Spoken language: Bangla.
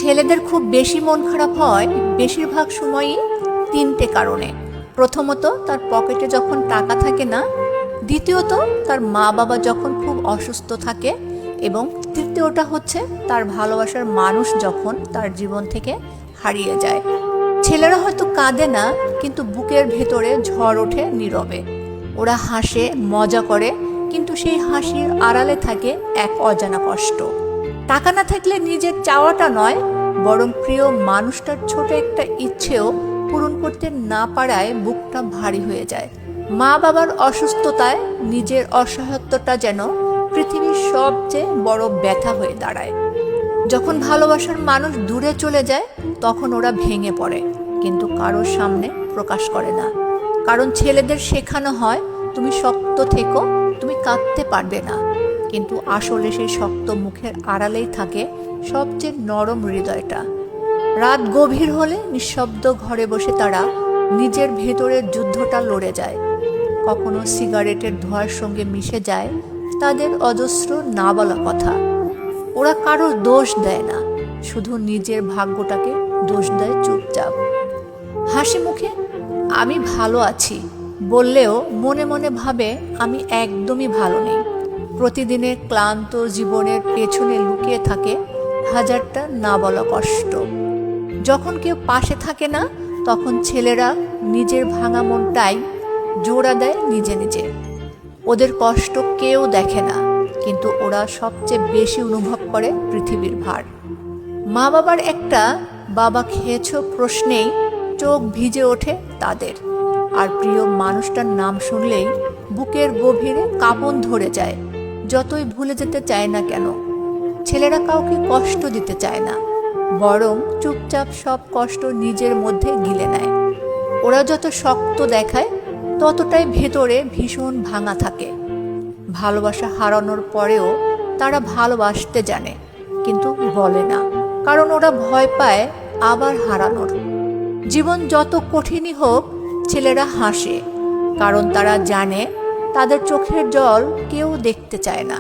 ছেলেদের খুব বেশি মন খারাপ হয় বেশিরভাগ সময়ই তিনটে কারণে। প্রথমত, তার পকেটে যখন টাকা থাকে না। দ্বিতীয়ত, তার মা বাবা যখন খুব অসুস্থ থাকে। এবং তৃতীয়টা হচ্ছে তার ভালোবাসার মানুষ যখন তার জীবন থেকে হারিয়ে যায়। ছেলেরা হয়তো কাঁদে না, কিন্তু বুকের ভেতরে ঝড় ওঠে নীরবে। ওরা হাসে, মজা করে, কিন্তু সেই হাসির আড়ালে থাকে এক অজানা কষ্ট। টাকা না থাকলে নিজের চাওয়াটা নয়, বরং প্রিয় মানুষটার ছোট একটা ইচ্ছেও পূরণ করতে না পারায় বুকটা ভারী হয়ে যায়। মা বাবার অসুস্থতায় নিজের অসহায়ত্বটা যেন পৃথিবীর সবচেয়ে বড় ব্যথা হয়ে দাঁড়ায়। যখন ভালোবাসার মানুষ দূরে চলে যায়, তখন ওরা ভেঙে পড়ে, কিন্তু কারোর সামনে প্রকাশ করে না। কারণ ছেলেদের শেখানো হয়, তুমি শক্ত থেকো, তুমি কাঁদতে পারবে না। কিন্তু আসলে সেই শক্ত মুখের আড়ালেই থাকে সবচেয়ে নরম হৃদয়টা। রাত গভীর হলে নিঃশব্দ ঘরে বসে তারা নিজের ভেতরের যুদ্ধটা লড়ে যায়। কখনো সিগারেটের ধোঁয়ার সঙ্গে মিশে যায় তাদের অজস্র না বলা কথা। ওরা কারোর দোষ দেয় না, শুধু নিজের ভাগ্যটাকে দোষ দেয় চুপচাপ। হাসি মুখে আমি ভালো আছি বললেও মনে মনে ভাবে আমি একদমই ভালো নেই। প্রতিদিনের ক্লান্ত জীবনের পেছনে লুকিয়ে থাকে হাজারটা না বলা কষ্ট। যখন কেউ পাশে থাকে না, তখন ছেলেরা নিজের ভাঙা মনটাই জোড়া দেয় নিজে নিজে। ওদের কষ্ট কেউ দেখে না, কিন্তু ওরা সবচেয়ে বেশি অনুভব করে পৃথিবীর ভার। মা বাবার একটা বাবা খেয়েছো প্রশ্নেই চোখ ভিজে ওঠে তাদের। আর প্রিয় মানুষটার নাম শুনলেই বুকের গভীরে কাঁপন ধরে যায়। যতই ভুলে যেতে চায় না কেন, ছেলেরা কাউকে কষ্ট দিতে চায় না, বরং চুপচাপ সব কষ্ট নিজের মধ্যে গিলে নেয়। ওরা যত শক্ত দেখায়, ততটাই ভেতরে ভীষণ ভাঙা থাকে। ভালোবাসা হারানোর পরেও তারা ভালোবাসতে জানে, কিন্তু বলে না, কারণ ওরা ভয় পায় আবার হারানোর। জীবন যত কঠিনই হোক, ছেলেরা হাসে, কারণ তারা জানে তাদের চোখের জল কেউ দেখতে চায় না।